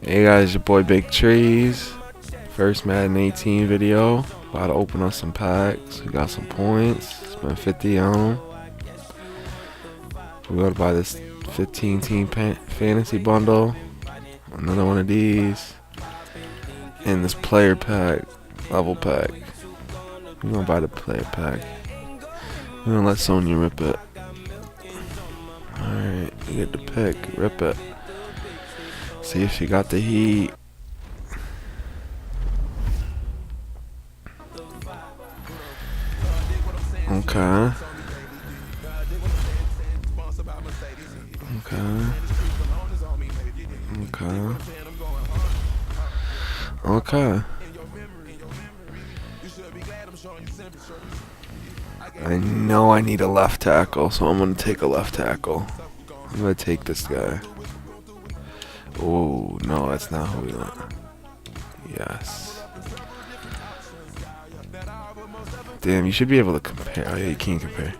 Hey guys, your boy Big Trees. First Madden 18 video. About to open up some packs. We got some points. Spent 50 on them. We got to buy this 15 team fantasy bundle. Another one of these. And this player pack. Level pack. We're going to buy the player pack. We're going to let Sonya rip it. Alright, you get the pick. Rip it. See if she got the heat. Okay. Okay. Okay. Okay. I know I need a left tackle, so I'm going to take a left tackle. I'm going to take this guy. Oh, no, that's not who we want. Yes. Damn, you should be able to compare. Oh, yeah, you can't compare.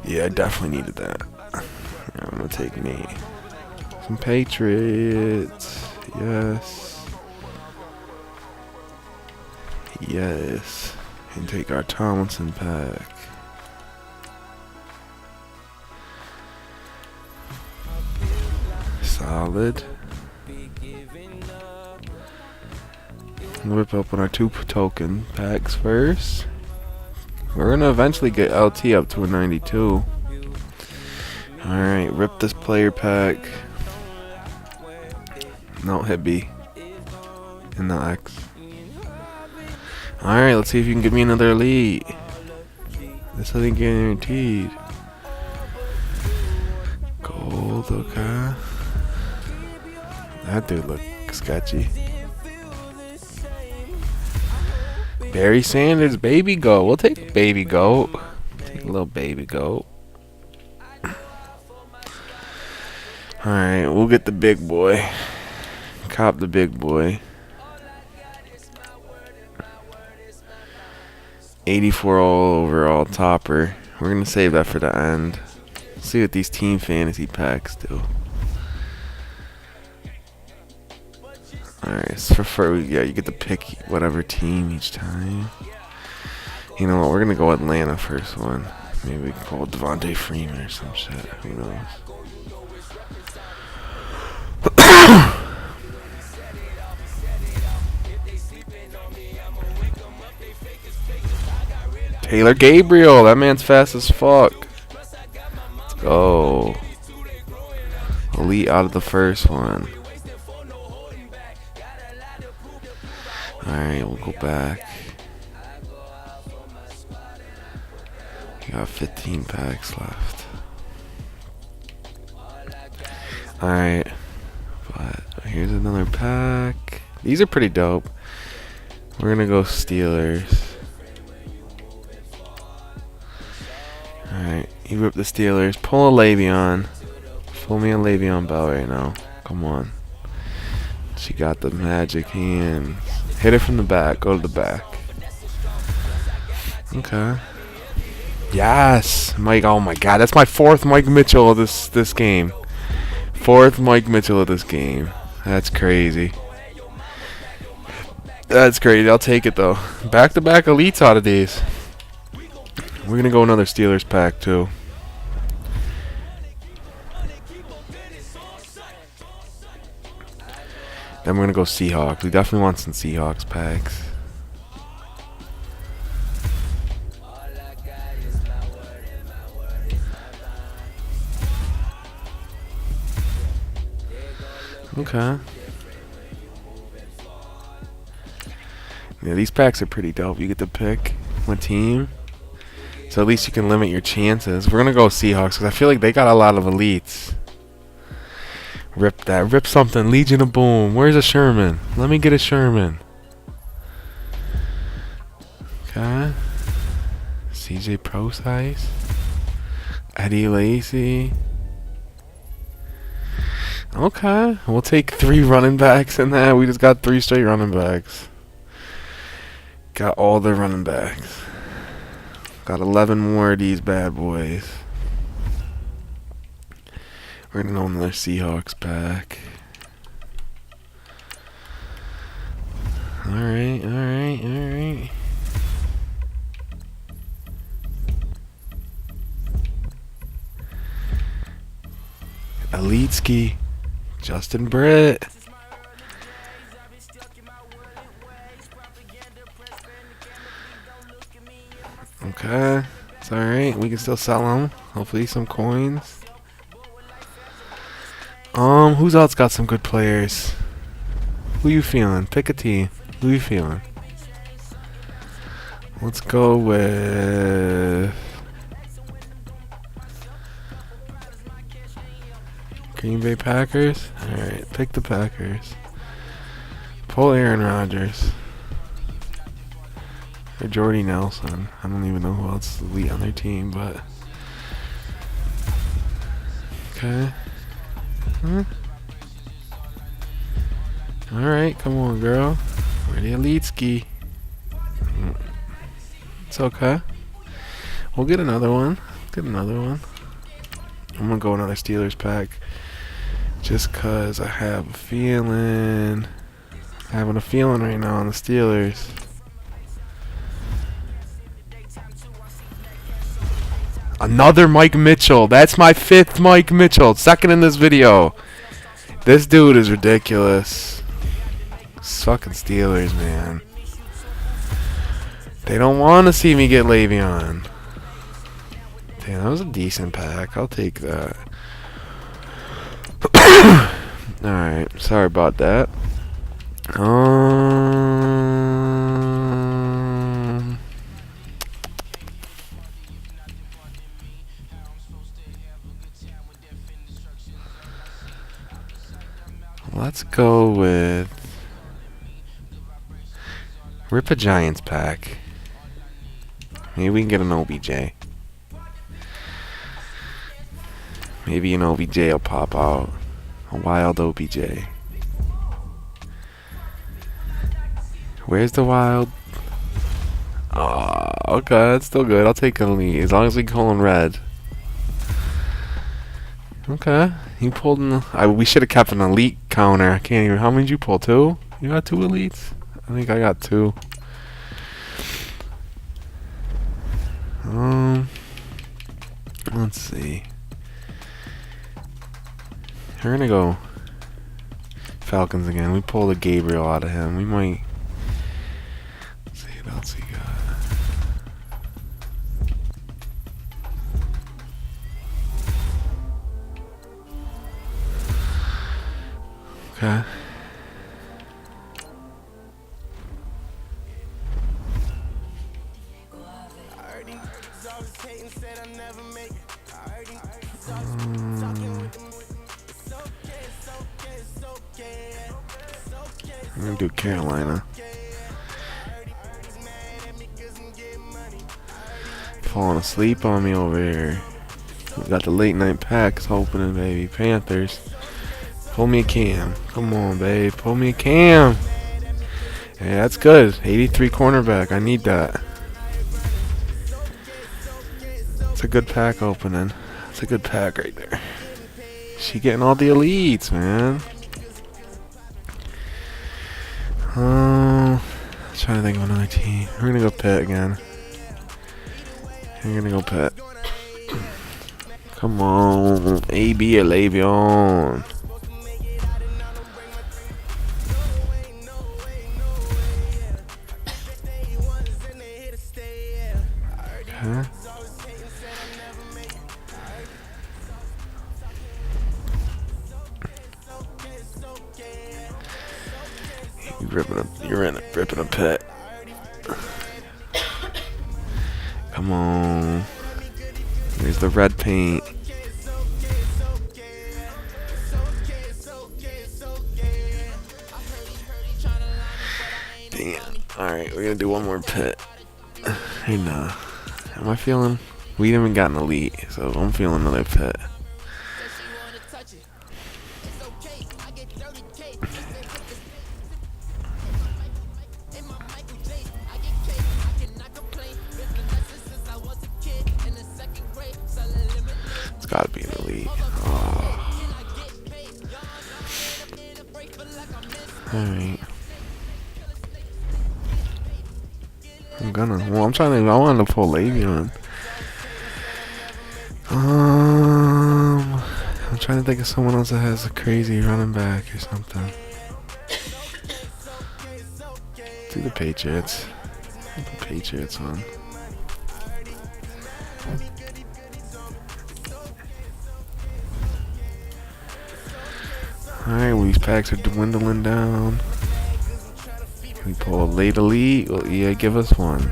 Yeah, I definitely needed that. Yeah, I'm going to take me. Some Patriots. Yes. Yes. And take our Tomlinson pack. Solid. Whip open our 2 token packs first. We're gonna eventually get LT up to a 92. Alright, rip this player pack. No, hit B. And the X. Alright, let's see if you can give me another elite. This isn't guaranteed. Gold, okay. That dude look sketchy. Barry Sanders, baby goat. We'll take baby goat. Take a little baby goat. Alright, we'll get the big boy. Cop the big boy. 84 all overall topper. We're going to save that for the end. See what these team fantasy packs do. Alright, so yeah, you get to pick whatever team each time. You know what, we're gonna go Atlanta first one. Maybe we can call Devontae Freeman or some shit. Who knows? Taylor Gabriel, that man's fast as fuck. Let's go. Elite out of the first one. Alright, we'll go back. We got 15 packs left. Alright. But here's another pack. These are pretty dope. We're gonna go Steelers. Alright, you rip the Steelers. Pull a Le'Veon. Pull me a Le'Veon Bell right now. Come on. She got the magic hands. Hit it from the back. Go to the back. Okay. Yes, Mike. Oh my God, that's my 4th Mike Mitchell of this game. 4th Mike Mitchell of this game. That's crazy. That's crazy. I'll take it though. Back-to-back elites out of these. We're gonna go another Steelers pack too. Then we're gonna go Seahawks. We definitely want some Seahawks packs. Okay. Yeah, these packs are pretty dope. You get to pick one team. So at least you can limit your chances. We're gonna go Seahawks because I feel like they got a lot of elites. Rip that. Rip something. Legion of Boom. Where's a Sherman? Let me get a Sherman. Okay. CJ Prosize. Eddie Lacy. Okay. We'll take 3 running backs in that. We just got 3 straight running backs. Got all the running backs. Got 11 more of these bad boys. We're gonna know another Seahawks pack. Alright, alright, alright. Elite Ski. Justin Britt. Okay. It's alright. We can still sell them. Hopefully some coins. Who's else got some good players? Who you feeling? Pick a team. Who you feeling? Let's go with Green Bay Packers. Alright, pick the Packers. Pull Aaron Rodgers. Or Jordy Nelson. I don't even know who else is elite on their team, but okay. Alright, come on, girl. Ready, Elite Ski. It's okay. We'll get another one. Get another one. I'm gonna go another Steelers pack. Just cause I have a feeling. Having a feeling right now on the Steelers. Another Mike Mitchell. That's my 5th Mike Mitchell. 2nd in this video. This dude is ridiculous. Fucking Steelers, man. They don't want to see me get Le'Veon. Damn, that was a decent pack. I'll take that. Alright, sorry about that. Let's go with Rip a Giants pack. Maybe we can get an OBJ. Maybe an OBJ will pop out. A wild OBJ. Where's the wild? Oh, okay, that's still good. I'll take an elite as long as we call him red. Okay, you pulled in. We should have kept an elite counter. I can't even. How many did you pull? 2? You got 2 elites? I think I got 2. Let's see. We're gonna go Falcons again. We pulled a Gabriel out of him. We might. Let's see what else he got. Okay. I'm gonna do Carolina. Falling asleep on me over here. We got the late night packs opening, baby. Panthers. Pull me a Cam. Come on, babe. Pull me a Cam. Hey, that's good. 83 cornerback. I need that. It's a good pack opening. It's a good pack right there. She getting all the elites, man. Trying to think of another team. We're gonna go Pitt again. We're gonna go Pitt. Come on, AB or Le'Veon. Okay. You're ripping a Pitt. Come on. There's the red paint. Damn. Alright, we're gonna do one more Pitt. Hey, nah. Am I feeling? We haven't got an elite, so I'm feeling another Pitt. It's gotta be an elite. Oh. Alright. I'm trying to, I wanted to pull Le'Veon. I'm trying to think of someone else that has a crazy running back or something. Do the Patriots. Put the Patriots on. Alright, well, these packs are dwindling down. We pull a late elite. Well, yeah, give us one.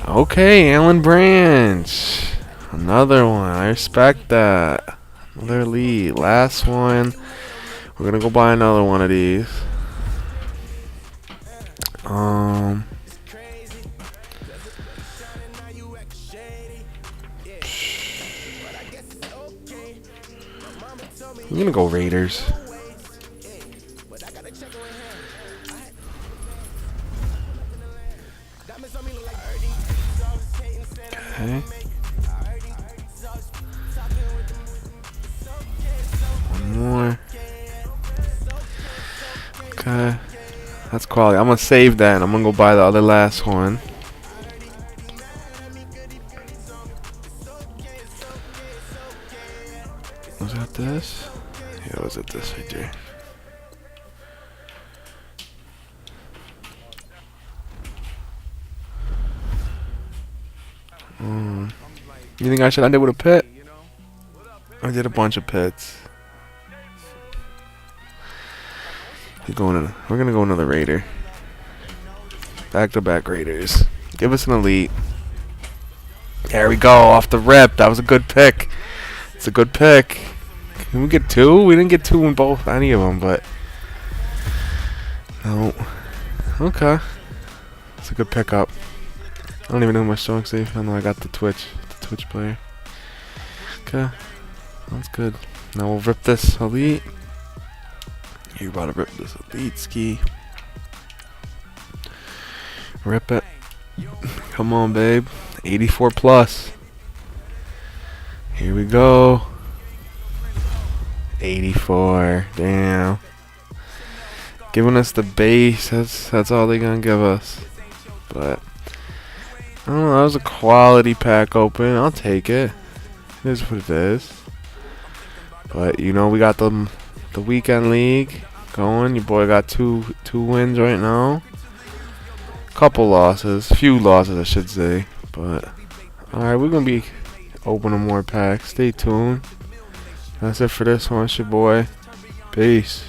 Okay, Alan Branch. Another one. I respect that. Another elite. Last one. We're gonna go buy another one of these. I'm gonna go Raiders. Okay. One more. Okay. That's quality. I'm gonna save that and I'm gonna go buy the other last one. Was that this? Yeah, was it this right there? You think I should end it with a pit? I did a bunch of pits. We're gonna go another Raider. Back-to-back Raiders. Give us an elite. There we go, off the rip. That was a good pick. It's a good pick. Can we get two? We didn't get two in both, any of them, but no. Okay, it's a good pickup. I don't even know my strong safe. I know I got the Twitch player. Okay, that's good. Now we'll rip this elite. You're about to rip this elite ski. Rip it. Come on, babe. 84 plus. Here we go. 84. Damn. Giving us the base. That's all they're gonna give us. But I don't know. That was a quality pack open. I'll take it. It is what it is. But you know we got the weekend league going. Your boy got two wins right now. Couple losses, few losses I should say. But alright, we're gonna be opening more packs. Stay tuned. That's it for this one. It's your boy. Peace.